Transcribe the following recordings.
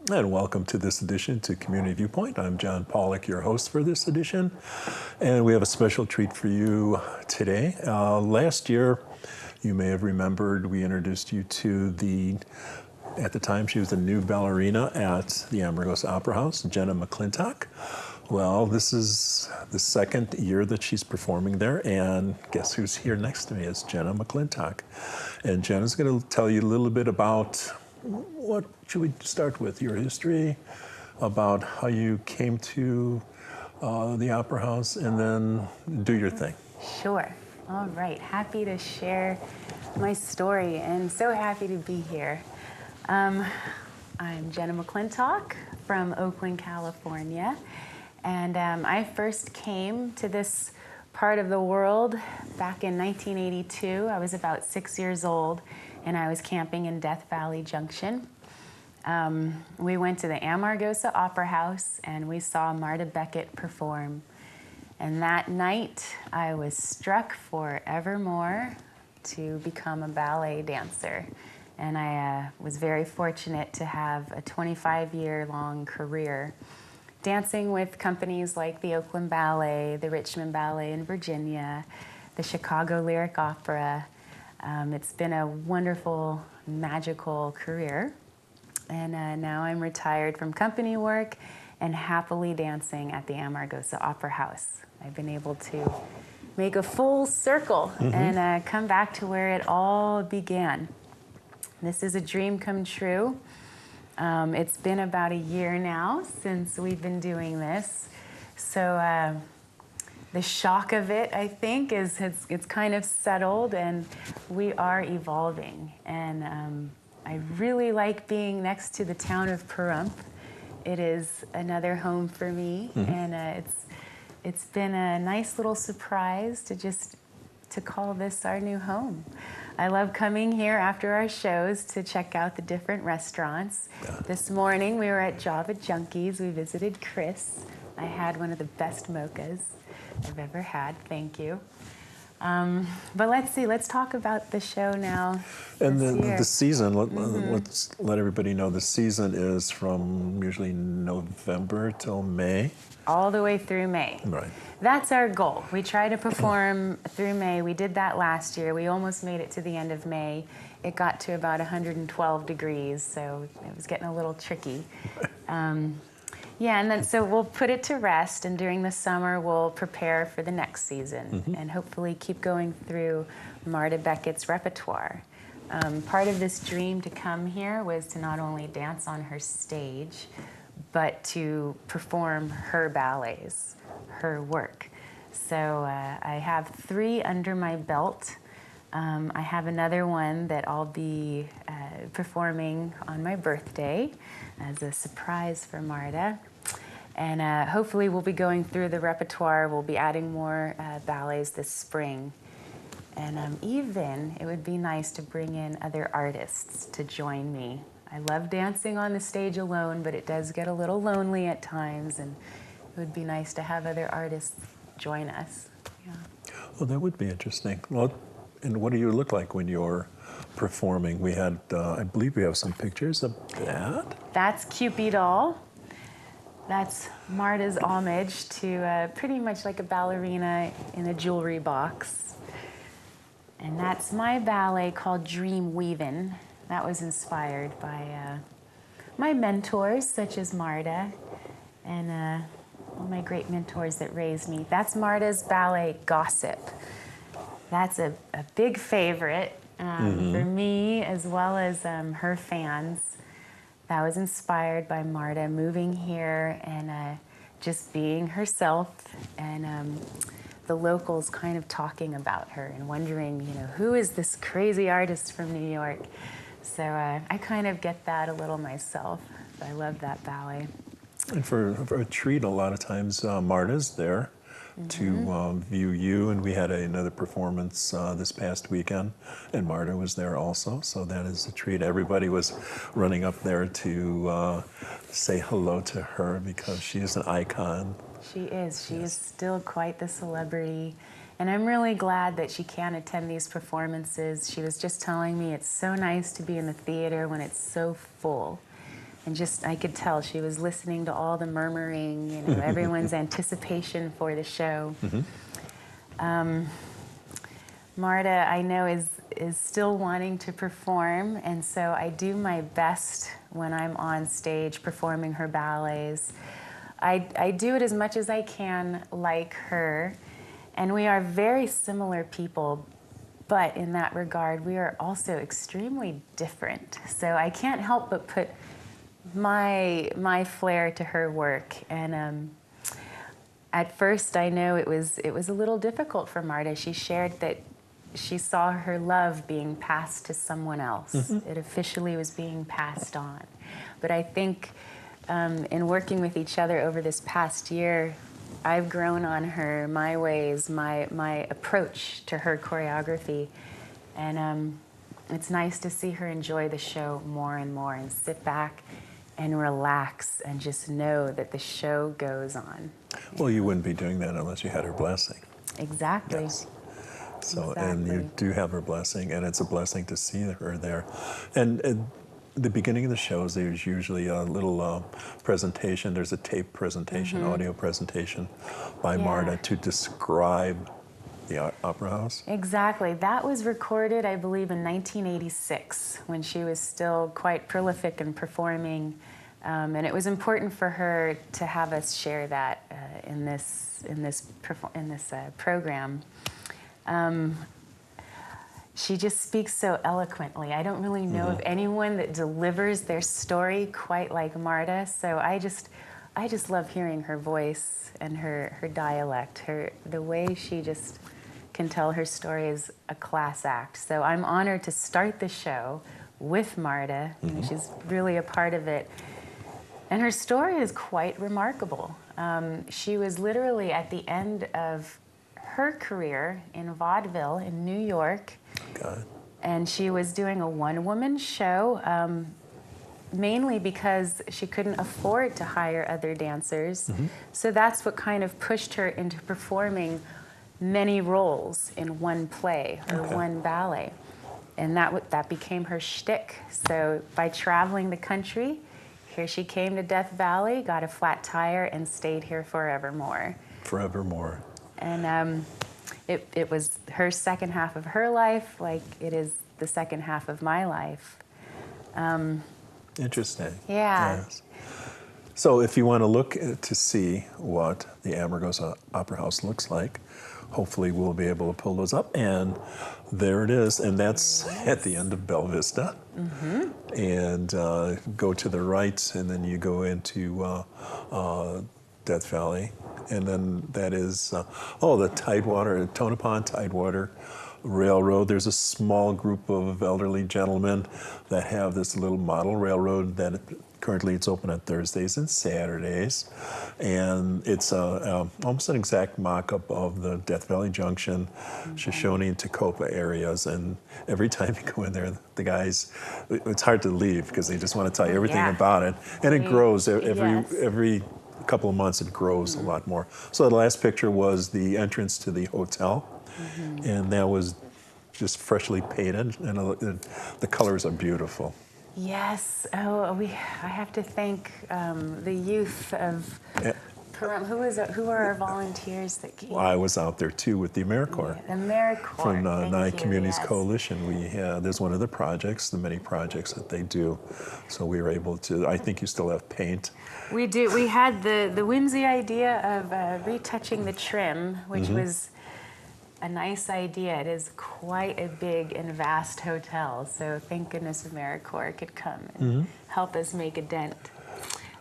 And welcome to this edition to Community Viewpoint. I'm John Pawlak, your host for this edition. And we have a special treat for you today. Last year, you may have remembered, we introduced you to at the time, she was the new ballerina at the Amargosa Opera House, Jenna McClintock. Well, this is the second year that she's performing there, and guess who's here next to me is Jenna McClintock. And Jenna's going to tell you a little bit about, what should we start with? Your history, about how you came to the Opera House, and then do your thing. Sure. All right. Happy to share my story, and so happy to be here. I'm Jenna McClintock from Oakland, California, and I first came to this part of the world back in 1982. I was about 6 years old, and I was camping in Death Valley Junction. We went to the Amargosa Opera House, and we saw Marta Beckett perform. And that night, I was struck forevermore to become a ballet dancer. And I was very fortunate to have a 25-year-long career dancing with companies like the Oakland Ballet, the Richmond Ballet in Virginia, the Chicago Lyric Opera. It's been a wonderful, magical career. And now I'm retired from company work and happily dancing at the Amargosa Opera House. I've been able to make a full circle and come back to where it all began. This is a dream come true. It's been about a year now since we've been doing this. So the shock of it, I think, it's kind of settled, and we are evolving. And I really like being next to the town of Pahrump. It is another home for me, and it's been a nice little surprise to call this our new home. I love coming here after our shows to check out the different restaurants. This morning we were at Java Junkies. We visited Chris. I had one of the best mochas I've ever had. Thank you. But let's talk about the show now. And the season, let's let everybody know, the season is from usually November till May. All the way through May. Right. That's our goal. We try to perform through May. We did that last year. We almost made it to the end of May. It got to about 112 degrees, so it was getting a little tricky. Yeah, and then so we'll put it to rest, and during the summer we'll prepare for the next season and hopefully keep going through Marta Beckett's repertoire. Part of this dream to come here was to not only dance on her stage, but to perform her ballets, her work. So I have 3 under my belt. I have another one that I'll be performing on my birthday as a surprise for Marta. And hopefully we'll be going through the repertoire. We'll be adding more ballets this spring. And even, it would be nice to bring in other artists to join me. I love dancing on the stage alone, but it does get a little lonely at times, and it would be nice to have other artists join us. Yeah. Well, that would be interesting. Well, and what do you look like when you're performing? We had, I believe we have some pictures of that. That's Cupid Doll. That's Marta's homage to pretty much like a ballerina in a jewelry box. And that's my ballet called Dream Weavin'. That was inspired by my mentors, such as Marta, and all my great mentors that raised me. That's Marta's ballet, Gossip. That's a big favorite for me, as well as her fans. That was inspired by Marta moving here and just being herself, and the locals kind of talking about her and wondering, who is this crazy artist from New York? So I kind of get that a little myself. I love that ballet. And for a treat, a lot of times Marta's there to view you, and we had another performance this past weekend, and Marta was there also, so that is a treat. Everybody was running up there to say hello to her because she is an icon. She is. She is still quite the celebrity. And I'm really glad that she can attend these performances. She was just telling me it's so nice to be in the theater when it's so full. and just I could tell she was listening to all the murmuring, you know, everyone's anticipation for the show. Marta, I know, is still wanting to perform, and so I do my best when I'm on stage performing her ballets. I do it as much as I can like her, and we are very similar people, but in that regard, we are also extremely different. So I can't help but put my flair to her work. And at first, I know it was a little difficult for Marta. She shared that she saw her love being passed to someone else. It officially was being passed on. But I think in working with each other over this past year, I've grown on her, my ways, my approach to her choreography. And it's nice to see her enjoy the show more and more and sit back and relax and just know that the show goes on. Well, you wouldn't be doing that unless you had her blessing. Exactly. Yes. So, Exactly. and you do have her blessing, and it's a blessing to see her there. And at the beginning of the shows, there's usually a little presentation. There's a tape presentation, audio presentation by Marta to describe the opera house. Exactly. That was recorded, I believe, in 1986 when she was still quite prolific in performing. And it was important for her to have us share that in this program. She just speaks so eloquently. I don't really know of anyone that delivers their story quite like Marta. So I just love hearing her voice and her dialect. The way she just can tell her story is a class act. So I'm honored to start the show with Marta. She's really a part of it. And her story is quite remarkable. She was literally at the end of her career in vaudeville in New York. God. And she was doing a one-woman show, mainly because she couldn't afford to hire other dancers. So that's what kind of pushed her into performing many roles in one play or one ballet. And that became her shtick. So by traveling the country, here she came to Death Valley, got a flat tire, and stayed here forevermore. Forevermore. And it was her second half of her life, like it is the second half of my life. Interesting. Yeah. Yes. So if you want to look to see what the Amargosa Opera House looks like, hopefully we'll be able to pull those up. And there it is. And that's at the end of Bella Vista. And go to the right, and then you go into Death Valley. And then that is, the Tidewater, Tonopah Tidewater Railroad. There's a small group of elderly gentlemen that have this little model railroad that currently it's open on Thursdays and Saturdays. And it's almost an exact mock-up of the Death Valley Junction, Shoshone and Tacoma areas. And every time you go in there, the guys, it's hard to leave because they just want to tell you everything about it. And it grows every couple of months. It grows a lot more. So the last picture was the entrance to the hotel, and that was just freshly painted, and the colors are beautiful. Yes. Oh, I have to thank the youth of Pahrump. Who are our volunteers that came? Well, I was out there too with the AmeriCorps. The AmeriCorps. From Nine Communities yes. Coalition. There's one of the projects, the many projects that they do. So we were able to, I think you still have paint. We do. We had the whimsy idea of retouching the trim, which was a nice idea. It is quite a big and vast hotel, so thank goodness AmeriCorps could come and help us make a dent.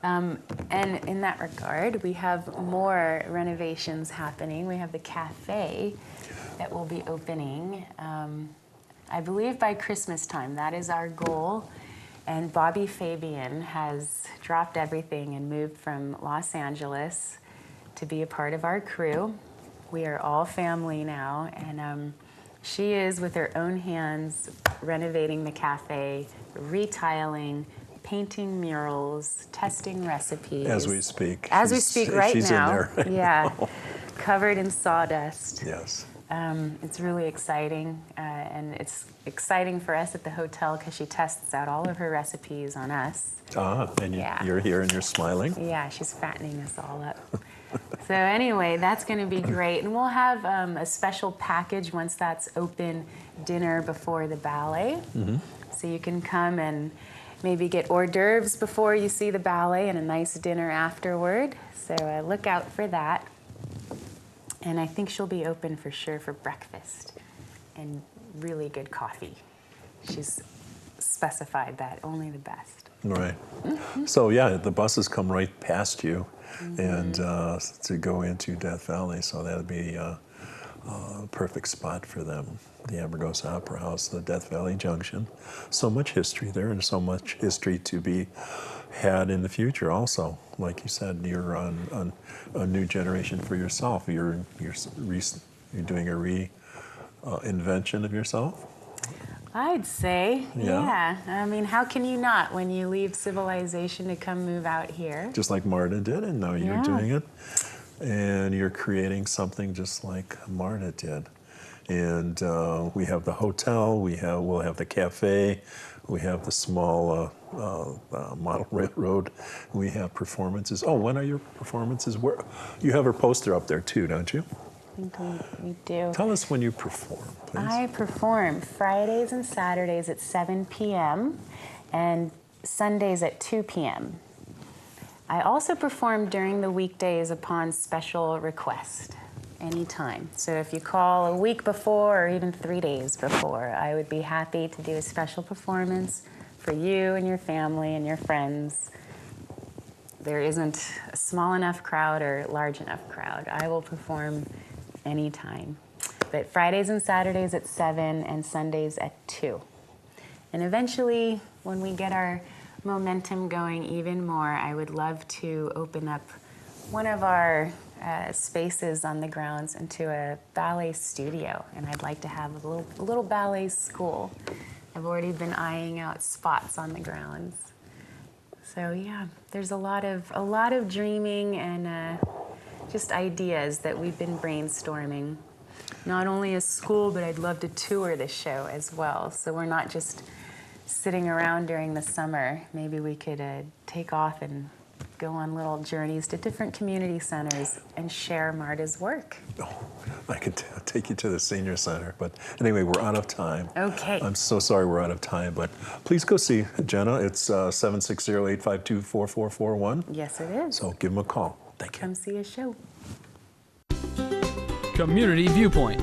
And in that regard, we have more renovations happening. We have the cafe that will be opening, I believe by Christmas time. That is our goal. And Bobby Fabian has dropped everything and moved from Los Angeles to be a part of our crew. We are all family now, and she is, with her own hands, renovating the cafe, retiling, painting murals, testing recipes. As we speak. As we speak right she's now. in there. Yeah. covered in sawdust. Yes. It's really exciting, and it's exciting for us at the hotel because she tests out all of her recipes on us. And you're here and you're smiling. Yeah, she's fattening us all up. So anyway, that's going to be great. And we'll have a special package once that's open, dinner before the ballet. So you can come and maybe get hors d'oeuvres before you see the ballet and a nice dinner afterward. So look out for that. And I think she'll be open for sure for breakfast and really good coffee. She's specified that, only the best. Right. So yeah, the buses come right past you, and to go into Death Valley, so that'd be a perfect spot for them. The Amargosa Opera House, the Death Valley Junction. So much history there, and so much history to be had in the future also. Like you said, you're on a new generation for yourself. You're doing a reinvention of yourself. I'd say, Yeah. I mean, how can you not when you leave civilization to come move out here? Just like Marta did, and now you're doing it. And you're creating something just like Marta did. And we have the hotel, we'll have the cafe, we have the small model railroad, we have performances. Oh, when are your performances? Where you have her poster up there too, don't you? I think we do. Tell us when you perform, please. I perform Fridays and Saturdays at 7 p.m. and Sundays at 2 p.m. I also perform during the weekdays upon special request, anytime. So if you call a week before or even 3 days before, I would be happy to do a special performance for you and your family and your friends. There isn't a small enough crowd or large enough crowd. I will perform anytime. But Fridays and Saturdays at 7 and Sundays at 2. And eventually, when we get our momentum going even more, I would love to open up one of our spaces on the grounds into a ballet studio, and I'd like to have a little ballet school. I've already been eyeing out spots on the grounds. So yeah, there's a lot of dreaming and just ideas that we've been brainstorming. Not only as school, but I'd love to tour the show as well. So we're not just sitting around during the summer. Maybe we could take off and go on little journeys to different community centers and share Marta's work. Oh, I could take you to the senior center, but anyway, we're out of time. Okay. I'm so sorry we're out of time, but please go see Jenna. It's 760-852-4441. Yes, it is. So give them a call. Thank you. Come see a show. Community Viewpoint.